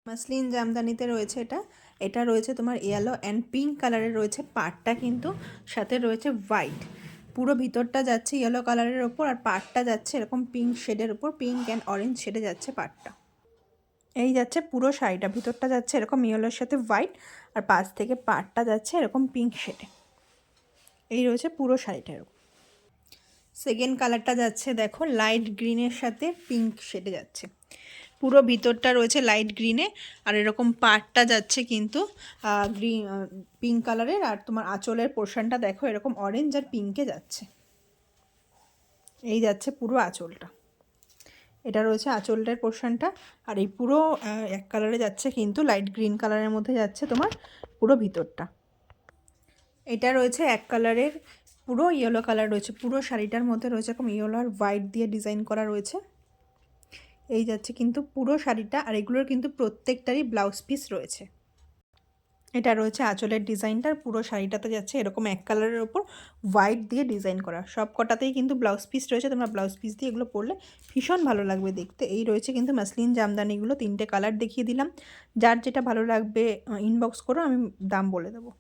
Muslin জামদানিতে রয়েছে এটা। এটা রয়েছে তোমার ইয়েলো অ্যান্ড পিঙ্ক কালারের রয়েছে পাড়টা, কিন্তু সাথে রয়েছে হোয়াইট। পুরো ভিতরটা যাচ্ছে ইয়েলো কালারের ওপর, আর পাড়টা যাচ্ছে এরকম পিঙ্ক শেডের ওপর, পিঙ্ক অ্যান্ড অরেঞ্জ শেডে যাচ্ছে পাড়টা। এই যাচ্ছে পুরো শাড়িটা, ভিতরটা যাচ্ছে এরকম ইয়েলোর সাথে হোয়াইট, আর পাশ থেকে পাড়টা যাচ্ছে এরকম পিঙ্ক শেডে। এই রয়েছে পুরো শাড়িটা এরকম। সেকেন্ড কালারটা যাচ্ছে দেখো লাইট গ্রিনের সাথে পিঙ্ক শেডে যাচ্ছে। পুরো ভিতরটা রয়েছে লাইট গ্রিনে, আর এরকম পাড়টা যাচ্ছে কিন্তু গ্রিন পিঙ্ক কালারের, আর তোমার আঁচলের পোর্শনটা দেখো এরকম অরেঞ্জ আর পিঙ্কে যাচ্ছে। এই যাচ্ছে পুরো আঁচলটা, এটা রয়েছে আঁচলটার পোর্শনটা। আর এই পুরো এক কালারে যাচ্ছে কিন্তু লাইট গ্রিন কালারের মধ্যে যাচ্ছে তোমার পুরো ভিতরটা। এটা রয়েছে এক কালারের, পুরো ইয়েলো কালার রয়েছে, পুরো শাড়িটার মধ্যে রয়েছে এরকম ইয়েলো আর হোয়াইট দিয়ে ডিজাইন করা রয়েছে। এই যাচ্ছে কিন্তু পুরো শাড়িটা, আর এগুলোর কিন্তু প্রত্যেকটারই ব্লাউজ পিস রয়েছে। এটা রয়েছে আঁচলের ডিজাইনটার, পুরো শাড়িটাতে যাচ্ছে এরকম এক কালারের ওপর হোয়াইট দিয়ে ডিজাইন করা। সব কটাতেই কিন্তু ব্লাউজ পিস রয়েছে, তোমরা ব্লাউজ পিস দিয়ে এগুলো পরলে ভীষণ ভালো লাগবে দেখতে। এই রয়েছে কিন্তু মাসলিন জামদানিগুলো, 3টে কালার দেখিয়ে দিলাম। যার যেটা ভালো লাগবে ইনবক্স করো, আমি দাম বলে দেবো।